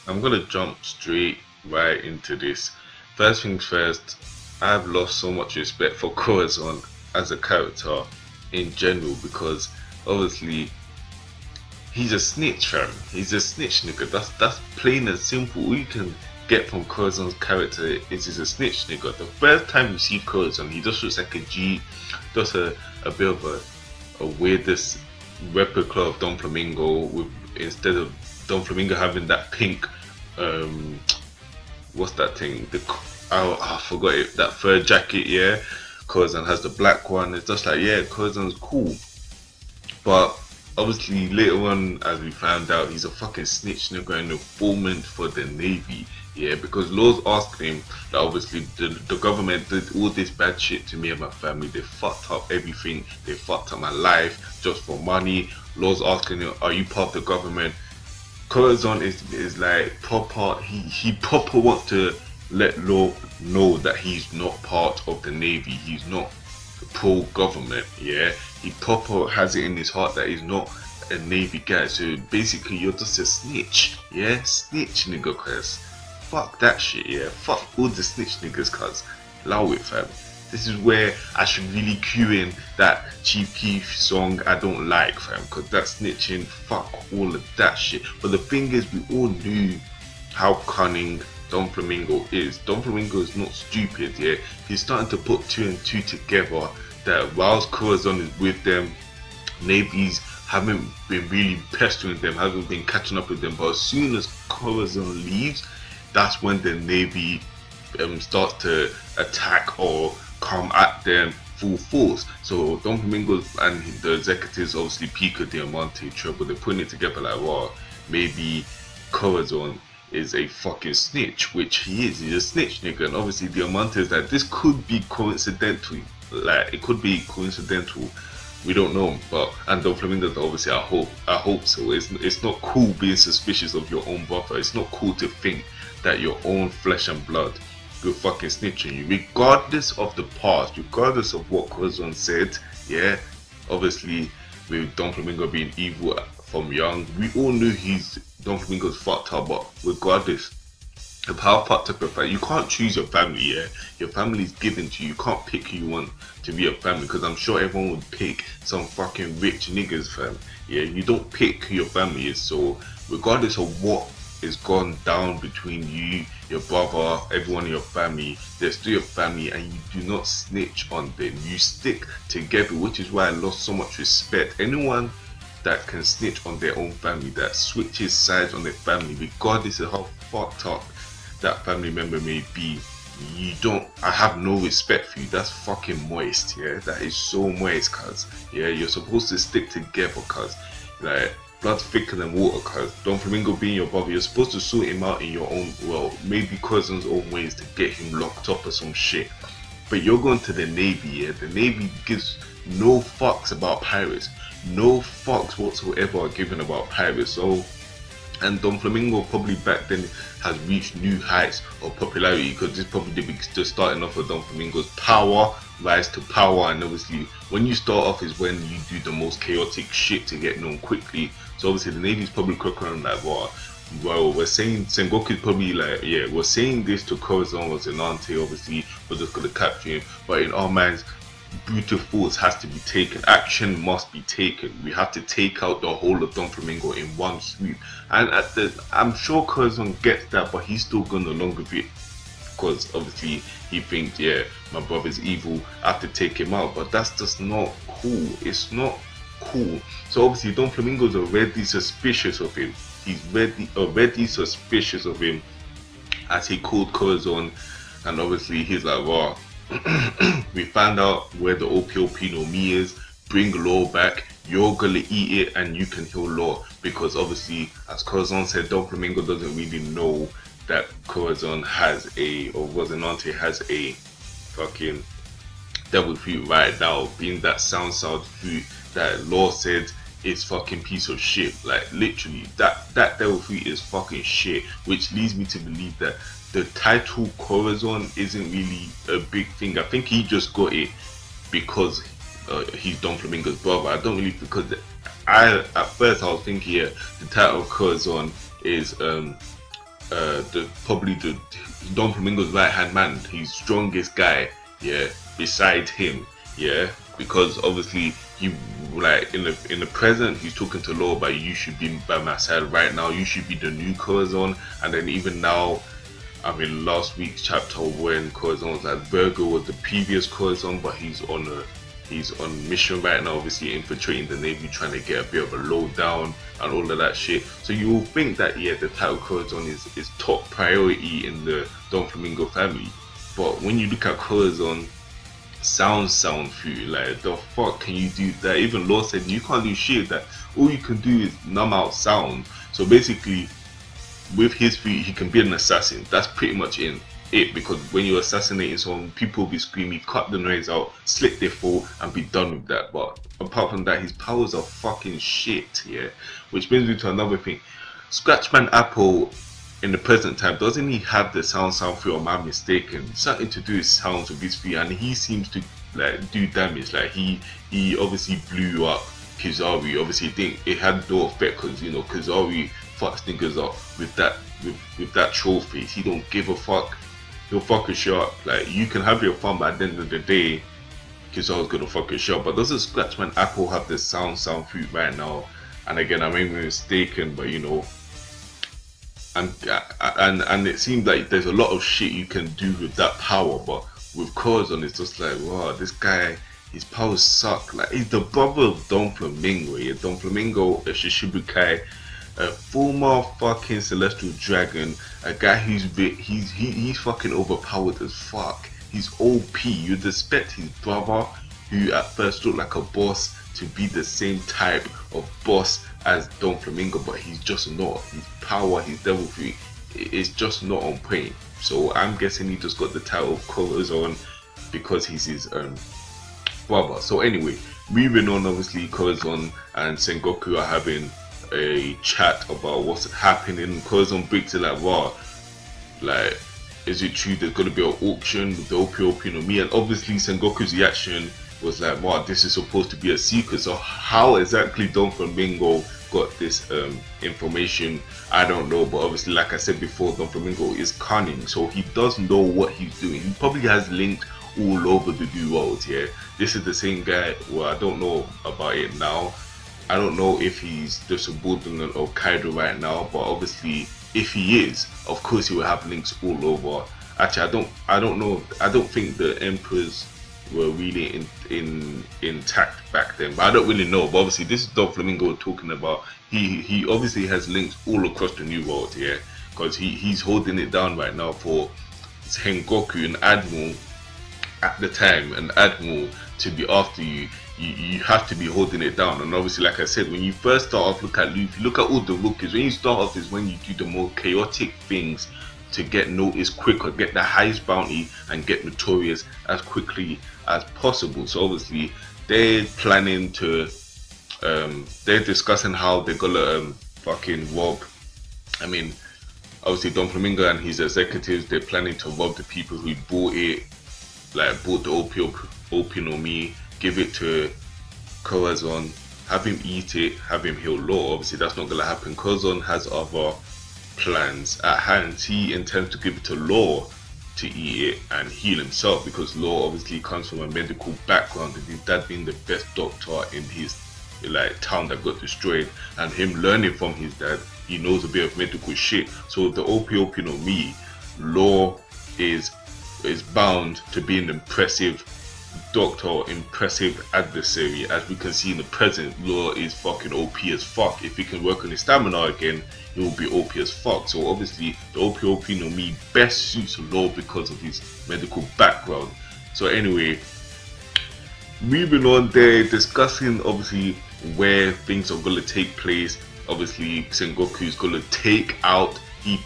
I'm gonna jump straight right into this. First things first, I've lost so much respect for Corazon as a character in general because obviously he's a snitch, fam. He's a snitch, nigga. That's plain and simple. All you can get from Corazon's character is he's a snitch, nigga. The first time you see Corazon, he just looks like a G, just a bit of a weirdest replica of Don Flamingo with instead of Don Flamingo having that pink what's that thing? I forgot it. That fur jacket, yeah. Corazon has the black one. It's just like, yeah, Corazon's cool. But obviously later on, as we found out, he's a fucking snitch, nigga, an informant for the Navy. Yeah, because Laws asked him that obviously the government did all this bad shit to me and my family. They fucked up everything. They fucked up my life just for money. Laws asking him, are you part of the government? Corazon is like proper. He proper wants to let Law know that he's not part of the Navy. He's not pro-government. Yeah, he proper has it in his heart that he's not a Navy guy. So basically, you're just a snitch. Yeah, snitch, nigga, cuz. Fuck that shit, yeah. Fuck all the snitch niggas, cuz. Allow it, fam. This is where I should really cue in that Chief Keef song I don't like, fam. Cause that snitching, fuck all of that shit. But the thing is, we all knew how cunning Don Flamingo is. Don Flamingo is not stupid, yeah. He's starting to put two and two together that whilst Corazon is with them, Navies haven't been really pestering them, haven't been catching up with them. But as soon as Corazon leaves, that's when the Navy starts to attack or come at them full force. So Don Flamingo and the executives, obviously Pico Diamante, Trouble, they're putting it together like, well, maybe Corazon is a fucking snitch, which he is. He's a snitch, nigga. And obviously Diamante is like, this could be coincidental. Like, it could be coincidental. We don't know, but and Don Flamingo, obviously, I hope so. It's not cool being suspicious of your own brother. It's not cool to think that your own flesh and blood will fucking snitch on you, regardless of the past, regardless of what Corazon said. Yeah, obviously, with Don Flamingo being evil from young, we all knew Don Flamingo's fucked up. But regardless of how fucked up your family, you can't choose your family. Yeah, your family is given to you. You can't pick who you want to be your family, because I'm sure everyone would pick some fucking rich niggas, fam. Yeah, you don't pick who your family is. So regardless of what is gone down between you, your brother, everyone in your family, they're still your family, and you do not snitch on them. You stick together, which is why I lost so much respect. Anyone that can snitch on their own family, that switches sides on their family, regardless of how fucked up that family member may be, I have no respect for you. That's fucking moist, yeah. That is so moist, cuz. Yeah, you're supposed to stick together, cuz. Like, blood's thicker than water, cuz. Don Flamingo being your brother, you're supposed to sort him out in your own, well, maybe Corazon's own ways to get him locked up or some shit. But you're going to the Navy, yeah. The Navy gives no fucks about pirates. No fucks whatsoever are given about pirates. So, and Don Flamingo probably back then has reached new heights of popularity, because this probably just starting off with Don Flamingo's power, rise to power. And obviously when you start off is when you do the most chaotic shit to get known quickly. So obviously the Navy's probably quick around like, well, we're saying Sengoku's probably like, yeah, we're saying this to Corazon or Zenante, obviously we're just gonna capture him, but in our minds, brutal force has to be taken. Action must be taken. We have to take out the whole of Don Flamingo in one swoop. And I'm sure Corazon gets that, but he's still going along with it, because obviously he thinks, yeah, my brother's evil, I have to take him out. But that's just not cool. It's not cool. So obviously Don Flamingo's already suspicious of him. He's already suspicious of him, as he called Corazon. And obviously he's like, wow, we found out where the Ope-Ope no Mi is. Bring Law back. You're gonna eat it and you can heal Law. Because obviously, as Corazon said, Don Flamingo doesn't really know that Corazon has or Rosinante has a fucking devil fruit right now, being that sound fruit that Law said is fucking piece of shit. Like literally, that devil fruit is fucking shit, which leads me to believe that the title Corazon isn't really a big thing. I think he just got it because he's Don Flamingo's brother. I don't really, because at first I was thinking, yeah, the title Corazon is probably the Don Flamingo's right hand man, his strongest guy, yeah, besides him, yeah, because obviously he, like, in the present he's talking to Law, but you should be by my side right now, you should be the new Corazon. And then even now, I mean, last week's chapter when Corazon was like, Virgo was the previous Corazon, but he's on mission right now, obviously infiltrating the Navy, trying to get a bit of a lowdown and all of that shit. So you will think that, yeah, the title Corazon is top priority in the Don Flamingo family. But when you look at Corazon sound through, like, the fuck can you do that? Even Law said you can't do shit, that all you can do is numb out sound. So basically, with his feet, he can be an assassin. That's pretty much it. Because when you're assassinating someone, people will be screaming, cut the noise out, slit their throat, and be done with that. But apart from that, his powers are fucking shit, yeah. Which brings me to another thing. Scratchman Apple, in the present time, doesn't he have the sound through, or am I mistaken? Something to do with sounds with his feet, and he seems to, like, do damage. Like, he obviously blew up Kizaru. Obviously it had no effect, because, you know, Kizaru fucks niggas up with that trophy. He don't give a fuck. He'll fuck a shot. Like, you can have your fun, but at the end of the day, Kizaru's gonna fuck a shot. But doesn't Scratchman Apple have the sound fruit right now? And again, I may be mistaken, but you know, and it seems like there's a lot of shit you can do with that power. But with Corazon, it's just like, wow, this guy, his powers suck. Like, he's the brother of Don Flamingo. Yeah, Don Flamingo, a Shishibukai, a former fucking celestial dragon, a guy who's he's fucking overpowered as fuck. He's OP. You'd expect his brother, who at first looked like a boss, to be the same type of boss as Don Flamingo, but he's just not. His power, his devil fruit, it's just not on point. So I'm guessing he just got the title of Corazon because he's his brother. So anyway, moving on, obviously Corazon and Sengoku are having a chat about what's happening. Corazon breaks it like, wow, like, is it true there's gonna be an auction with the Ope-Ope no Mi? And obviously Sengoku's reaction was like, wow, this is supposed to be a secret. So how exactly Don Flamingo got this information, I don't know. But obviously, like I said before, Don Flamingo is cunning, so he does know what he's doing. He probably has linked all over the new world. Yeah, this is the same guy. Well, I don't know about it now. I don't know if he's the subordinate of Kaido right now, but obviously if he is, of course he will have links all over. Actually, I don't know. I don't think the emperors were really intact back then, but I don't really know. But obviously this is Don Flamingo we're talking about. He obviously has links all across the new world, yeah, because he's holding it down right now for Sengoku, an admiral at the time, an admiral, to be after you. You have to be holding it down. And obviously, like I said, when you first start off, look at Luffy, look at all the rookies. When you start off is when you do the more chaotic things to get noticed quicker, get the highest bounty, and get notorious as quickly as possible. So obviously they're planning to they're discussing how they're gonna fucking rob, I mean, obviously Don Flamingo and his executives, they're planning to rob the people who bought it, like bought the Ope no Mi, give it to Corazon, have him eat it, have him heal Law. Obviously that's not gonna happen. Corazon has other plans at hand. He intends to give it to Law to eat it and heal himself, because Law obviously comes from a medical background, and his dad being the best doctor in his like town that got destroyed, and him learning from his dad, he knows a bit of medical shit. So the Ope-Ope no Mi, Law is bound to be an impressive doctor, impressive adversary. As we can see in the present, Law is fucking OP as fuck. If he can work on his stamina again, he will be OP as fuck. So obviously the Ope-Ope no Mi best suits Law because of his medical background. So anyway, moving on, they're discussing obviously where things are going to take place. Obviously Sengoku is going to take out, he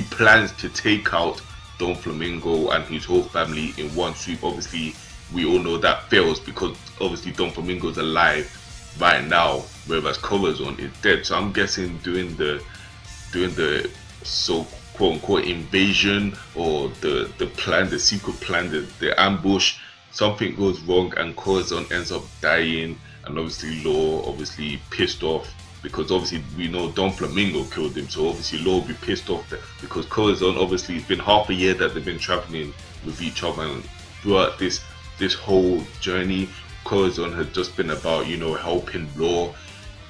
plans to take out Don Flamingo and his whole family in one sweep. Obviously we all know that fails, because obviously Don Flamingo is alive right now, whereas Corazon is dead. So I'm guessing during the so quote unquote invasion, or the plan, the secret plan, the ambush, something goes wrong and Corazon ends up dying, and obviously Law, obviously pissed off, because obviously we know Don Flamingo killed him, so obviously Law will be pissed off that, because Corazon, obviously it's been half a year that they've been traveling with each other, and throughout this whole journey, Corazon has just been about, you know, helping Law,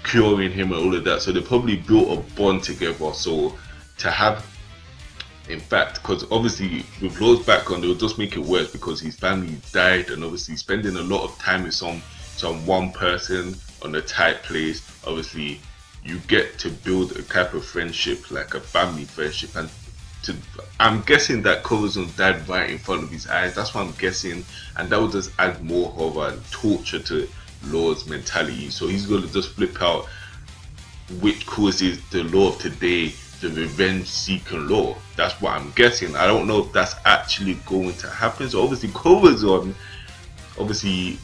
curing him and all of that. So they probably built a bond together. So to have, in fact, because obviously with Law's background, it'll just make it worse because his family died, and obviously spending a lot of time with some one person on a tight place, obviously you get to build a type of friendship, like a family friendship. And I'm guessing that Corazon died right in front of his eyes. That's what I'm guessing, and that would just add more horror and torture to Law's mentality. So he's gonna just flip out, which causes the Law of today the revenge-seeking Law. That's what I'm guessing. I don't know if that's actually going to happen. So obviously Corazon, obviously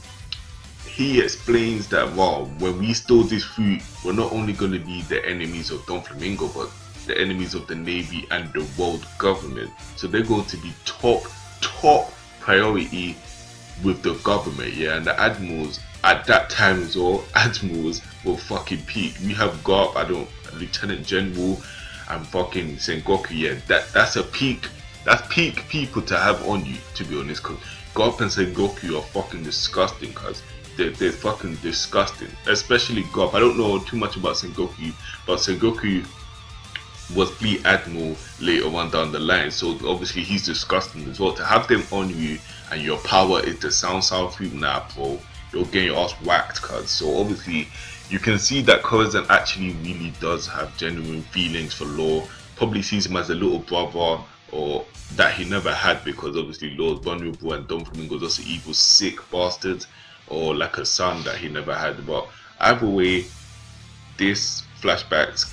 he explains that, well, when we store this food, we're not only going to be the enemies of Don Flamingo, but the enemies of the Navy and the world government. So they're going to be top priority with the government, yeah. And the admirals at that time as well, admirals will fucking peak. We have Garp, Lieutenant General, and fucking Sengoku, yeah. That's a peak. That's peak people to have on you, to be honest. Cause Garp and Sengoku are fucking disgusting, cause they're fucking disgusting. Especially Garp. I don't know too much about Sengoku, but Sengoku was Fleet Admiral later on down the line, so obviously he's disgusting as well. To have them on you and your power is the sound fruit, nah bro, you're getting your ass whacked, cuz. So obviously you can see that Corazon actually really does have genuine feelings for Law. Probably sees him as a little brother, or that he never had, because obviously Law's vulnerable and Don Flamingo's just an evil sick bastard, or like a son that he never had. But either way, this flashback is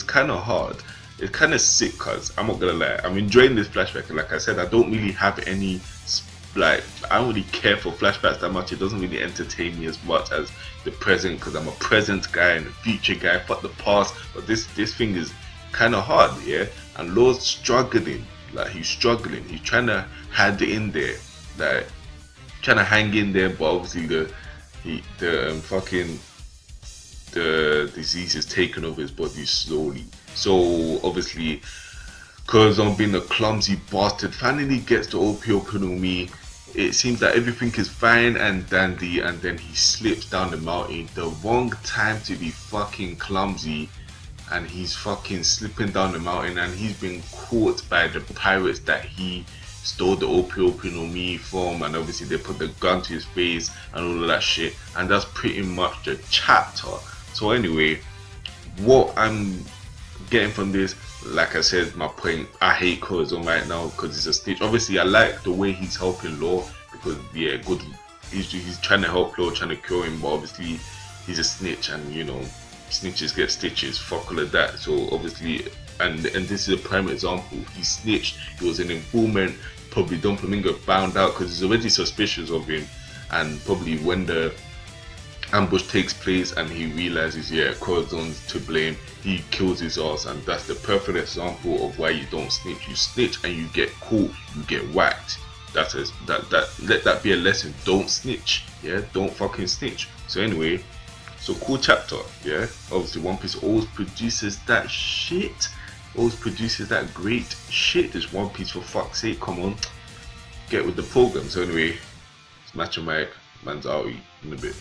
kind of hard. It's kind of sick, cuz I'm not gonna lie, I'm enjoying this flashback. And like I said, I don't really have any, like, I don't really care for flashbacks that much. It doesn't really entertain me as much as the present, because I'm a present guy and a future guy. Fuck the past. But this thing is kind of hard, yeah. And Law's struggling, like he's struggling. He's trying to hide it in there, like trying to hang in there. But obviously the disease is taking over his body slowly. So obviously Corazon, being a clumsy bastard, finally gets the Ope-Ope on me. It seems that everything is fine and dandy, and then he slips down the mountain. The wrong time to be fucking clumsy, and he's fucking slipping down the mountain, and he's been caught by the pirates that he stole the Ope-Ope on me from, and obviously they put the gun to his face and all of that shit. And that's pretty much the chapter. So anyway, what I'm getting from this, like I said, my point, I hate Corazon right now because he's a snitch. Obviously I like the way he's helping Law, because yeah, good, he's trying to help Law, trying to cure him, but obviously he's a snitch, and you know, snitches get stitches, fuck all of that. So obviously, and this is a prime example. He snitched, he was an informant. Probably Don Flamingo found out because he's already suspicious of him, and probably when the ambush takes place and he realizes, yeah, Corazon's to blame, he kills his ass. And that's the perfect example of why you don't snitch. You snitch and you get caught, you get whacked. Let that be a lesson. Don't snitch, yeah, don't fucking snitch. So anyway, so cool chapter, yeah. Obviously One Piece always produces that shit, always produces that great shit. This One Piece, for fuck's sake, come on, get with the program. So anyway, Smash your mic, man's out in a bit.